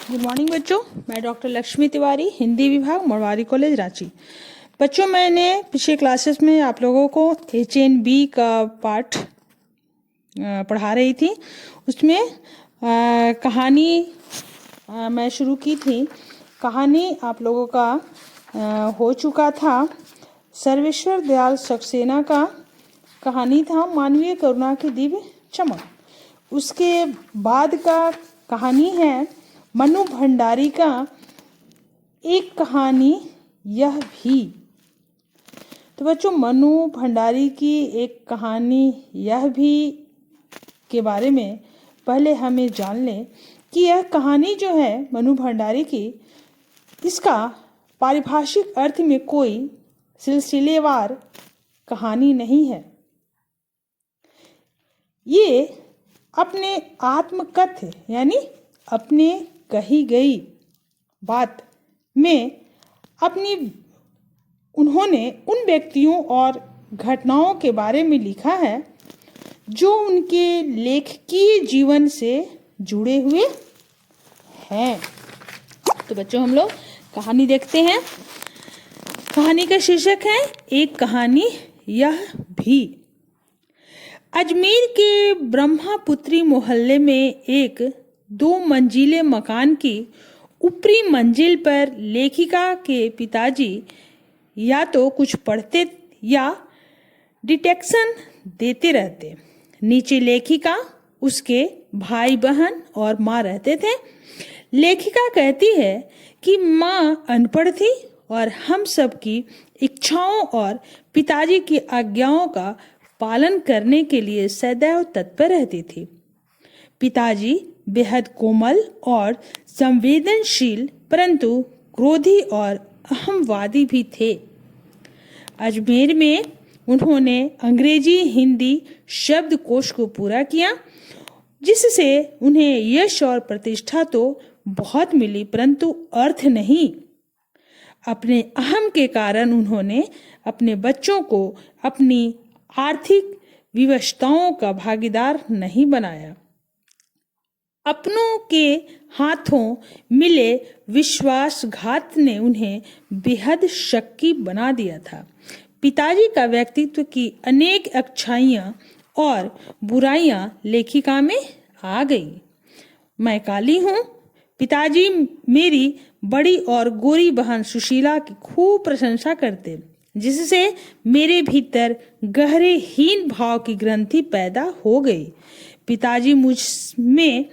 Good morning बच्चों, मैं doctor Lakshmi Tiwari, Hindi विभाग, मरवारी कॉलेज, रांची। बच्चों, मैंने पिछले क्लासेस में आप लोगों को HNB का पाठ पढ़ा रही थी। उसमें कहानी मैं शुरू की थी। कहानी आप लोगों का हो चुका था। सर्वेश्वर दयाल सक्सेना का कहानी था मानवीय करुणा की दिव्य चमक। उसके बाद का कहानी है मनु भंडारी का एक कहानी यह भी। तो बच्चों, मनु भंडारी की एक कहानी यह भी के बारे में पहले हमें जान लें कि यह कहानी जो है मनु भंडारी की, इसका पारिभाषिक अर्थ में कोई सिलसिलेवार कहानी नहीं है। ये अपने आत्मकथ्य यानी अपने कही गई बात में उन्होंने उन व्यक्तियों और घटनाओं के बारे में लिखा है जो उनके लेखकीय जीवन से जुड़े हुए हैं। तो बच्चों, हम लोग कहानी देखते हैं। कहानी का शीर्षक है एक कहानी यह भी। अजमेर के ब्रह्मापुत्री मोहल्ले में एक 2 मंजिले मकान की ऊपरी मंजिल पर लेखिका के पिताजी या तो कुछ पढ़ते या डिटेक्शन देते रहते। नीचे लेखिका, उसके भाई बहन और माँ रहते थे। लेखिका कहती है कि माँ अनपढ़ थी और हम सब की इच्छाओं और पिताजी की आज्ञाओं का पालन करने के लिए सदैव तत्पर रहती थी। पिताजी बेहद कोमल और संवेदनशील परंतु क्रोधी और अहमवादी भी थे। अजमेर में उन्होंने अंग्रेजी हिंदी शब्दकोश को पूरा किया, जिससे उन्हें यश और प्रतिष्ठा तो बहुत मिली परंतु अर्थ नहीं। अपने अहम के कारण उन्होंने अपने बच्चों को अपनी आर्थिक विवशताओं का भागीदार नहीं बनाया। अपनों के हाथों मिले विश्वासघात ने उन्हें बेहद शक्की बना दिया था। पिताजी का व्यक्तित्व की अनेक अच्छाइयाँ और बुराइयाँ लेखिका में आ गई। मैं काली हूँ। पिताजी मेरी बड़ी और गोरी बहन सुशीला की खूब प्रशंसा करते, जिससे मेरे भीतर गहरे हीन भाव की ग्रंथि पैदा हो गई। पिताजी मुझ में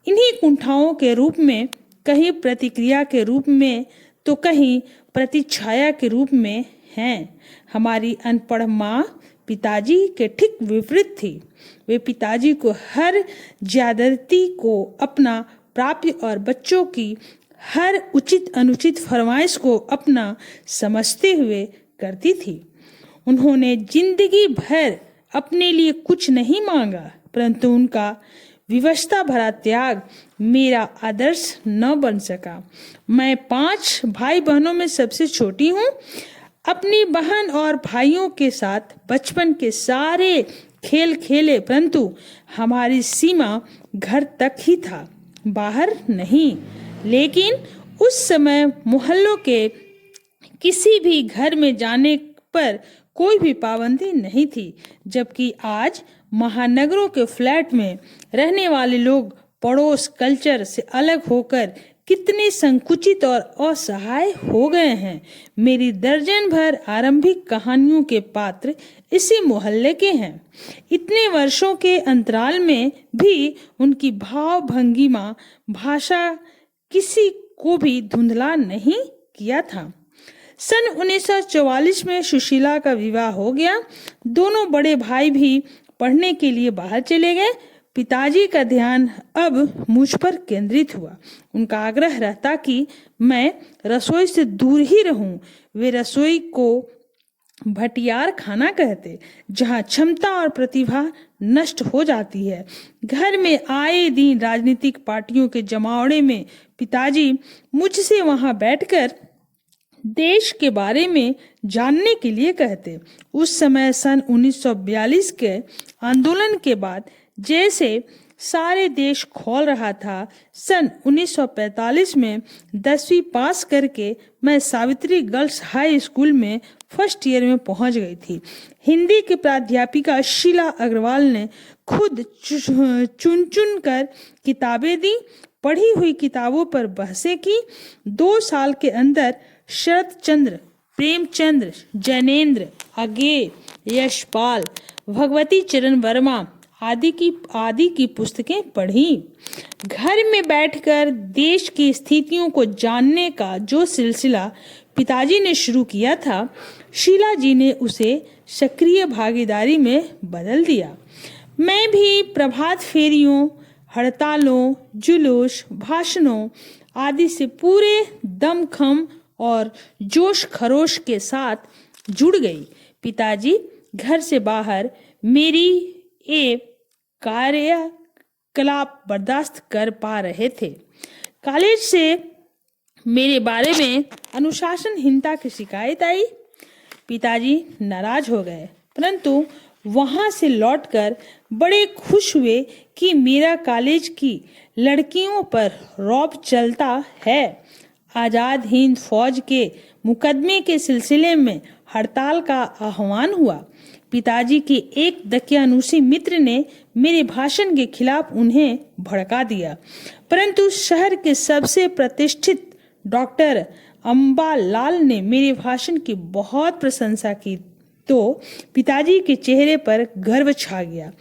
इन्हीं कुंठाओं के रूप में, कहीं प्रतिक्रिया के रूप में तो कहीं प्रतिछाया के रूप में हैं। हमारी अनपढ़ माँ पिताजी के ठीक विपरीत थी। वे पिताजी को हर ज्यादती को अपना प्राप्य और बच्चों की हर उचित अनुचित फरमाइश को अपना समझते हुए करती थी। उन्होंने जिंदगी भर अपने लिए कुछ नहीं मांगा, परंतु उनका विवशता भरा त्याग मेरा आदर्श न बन सका। मैं 5 भाई बहनों में सबसे छोटी हूँ। अपनी बहन और भाइयों के साथ बचपन के सारे खेल खेले, परंतु हमारी सीमा घर तक ही था, बाहर नहीं। लेकिन उस समय मोहल्लों के किसी भी घर में जाने पर कोई भी पाबंदी नहीं थी, जबकि आज महानगरों के फ्लैट में रहने वाले लोग पड़ोस कल्चर से अलग होकर कितने संकुचित और असहाय हो गए हैं। मेरी दर्जन भर आरंभिक कहानियों के पात्र इसी मोहल्ले के हैं। इतने वर्षों के अंतराल में भी उनकी भाव भंगिमा भाषा किसी को भी धुंधला नहीं किया था। सन 1944 में सुशीला का विवाह हो गया। दोनों बड़े भाई भी पढ़ने के लिए बाहर चले गए। पिताजी का ध्यान अब मुझ पर केंद्रित हुआ। उनका आग्रह रहता कि मैं रसोई से दूर ही रहूं। वे रसोई को भटियार खाना कहते, जहां क्षमता और प्रतिभा नष्ट हो जाती है। घर में आए दिन राजनीतिक पार्टियों के जमावड़े में पिताजी मुझसे वहां बैठकर देश के बारे में जानने के लिए कहते। उस समय सन 1942 के आंदोलन के बाद जैसे सारे देश खोल रहा था। सन 1945 में 10वीं पास करके मैं सावित्री गर्ल्स हाई स्कूल में फर्स्ट ईयर में पहुंच गई थी। हिंदी की प्राध्यापिका शीला अग्रवाल ने खुद चुन चुन कर किताबें दी, पढ़ी हुई किताबों पर बहसें की। 2 साल के अंदर शरत चंद्र, प्रेमचंद्र, जैनेन्द्र, अज्ञे, यशपाल, भगवती चरण वर्मा आदि की पुस्तकें पढ़ी। घर में बैठकर देश की स्थितियों को जानने का जो सिलसिला पिताजी ने शुरू किया था, शीला जी ने उसे सक्रिय भागीदारी में बदल दिया। मैं भी प्रभात फेरियों, हड़तालों, जुलूस, भाषणों आदि से पूरे दमखम और जोश खरोश के साथ जुड़ गई। पिताजी घर से बाहर मेरी कार्यकलाप बर्दाश्त कर पा रहे थे। कॉलेज से मेरे बारे में अनुशासनहीनता की शिकायत आई। पिताजी नाराज हो गए, परंतु वहां से लौटकर बड़े खुश हुए कि मेरा कॉलेज की लड़कियों पर रौब चलता है। आजाद हिंद फौज के मुकदमे के सिलसिले में हड़ताल का आह्वान हुआ। पिताजी के एक दकियानुसी मित्र ने मेरे भाषण के खिलाफ उन्हें भड़का दिया, परंतु शहर के सबसे प्रतिष्ठित डॉक्टर अम्बालाल ने मेरे भाषण की बहुत प्रशंसा की तो पिताजी के चेहरे पर गर्व छा गया।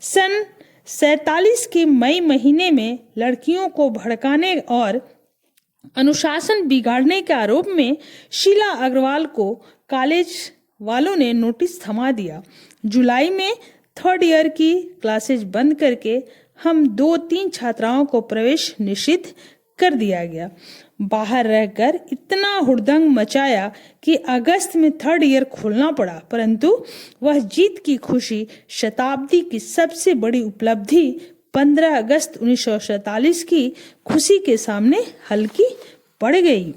सन 47 के मई महीने में लड़कियों को भड़काने और अनुशासन बिगाड़ने के आरोप में शीला अग्रवाल को कॉलेज वालों ने नोटिस थमा दिया। जुलाई में 3rd ईयर की क्लासेज बंद करके हम 2-3 छात्राओं को प्रवेश निषिद्ध कर दिया गया। बाहर रहकर इतना हुड़दंग मचाया कि अगस्त में 3rd ईयर खोलना पड़ा, परंतु वह जीत की खुशी शताब्दी की सबसे बड़ी उपलब्धि 15 अगस्त 1947 की खुशी के सामने हल्की पड़ गई।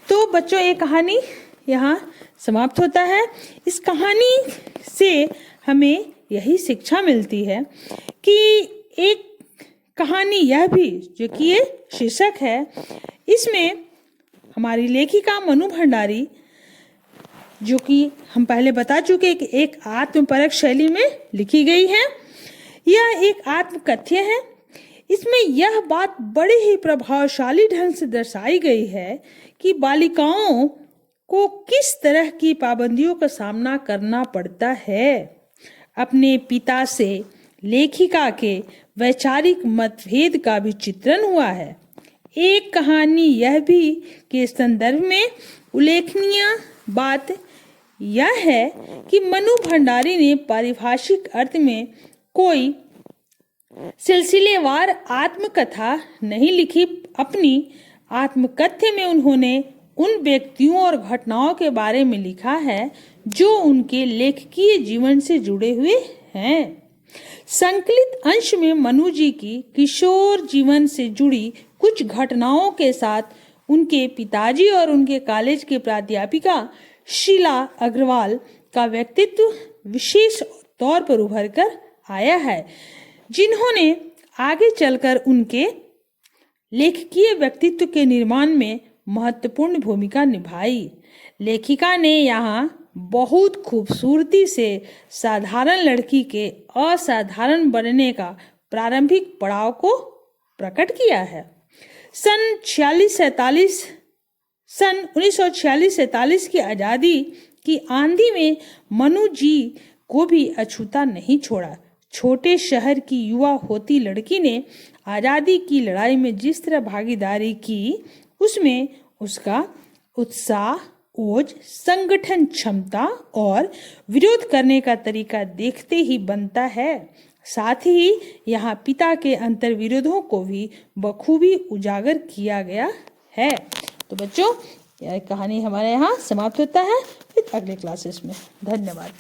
तो बच्चों, ये कहानी यहाँ समाप्त होता है। इस कहानी से हमें यही शिक्षा मिलती है कि एक कहानी यह भी, जो कि ये शीर्षक है, इसमें हमारी लेखिका मनु भंडारी, जो कि हम पहले बता चुके कि एक आत्मपरक शैली में लिखी गई है, यह एक आत्मकथ्य है। इसमें यह बात बड़े ही प्रभावशाली ढंग से दर्शाई गई है कि बालिकाओं को किस तरह की पाबंदियों का सामना करना पड़ता है। अपने पिता से लेखिका के वैचारिक मतभेद का भी चित्रण हुआ है। एक कहानी यह भी के संदर्भ में उल्लेखनीय बात यह है कि मनु भंडारी ने पारिभाषिक अर्थ में कोई सिलसिलेवार आत्मकथा नहीं लिखी। अपनी आत्मकथ्य में उन्होंने उन व्यक्तियों और घटनाओं के बारे में लिखा है जो उनके लेखकीय जीवन से जुड़े हुए हैं। संकलित अंश में मनु जी की किशोर जीवन से जुड़ी कुछ घटनाओं के साथ उनके पिताजी और उनके कॉलेज के प्राध्यापिका शीला अग्रवाल का व्यक्तित्व विशेष तौर पर उभर कर आया है, जिन्होंने आगे चलकर उनके लेखकीय व्यक्तित्व के निर्माण में महत्वपूर्ण भूमिका निभाई। लेखिका ने यहाँ बहुत खूबसूरती से साधारण लड़की के असाधारण बनने का प्रारंभिक पड़ाव को प्रकट किया है। सन 1946-47 की आज़ादी की आंधी में मनु जी को भी अछूता नहीं छोड़ा। छोटे शहर की युवा होती लड़की ने आज़ादी की लड़ाई में जिस तरह भागीदारी की, उसमें उसका उत्साह, ओज, संगठन क्षमता और विरोध करने का तरीका देखते ही बनता है। साथ ही यहाँ पिता के अंतर्विरोधों को भी बखूबी उजागर किया गया है। तो बच्चों, यह कहानी हमारे यहाँ समाप्त होता है। फिर अगले क्लासेस में। धन्यवाद।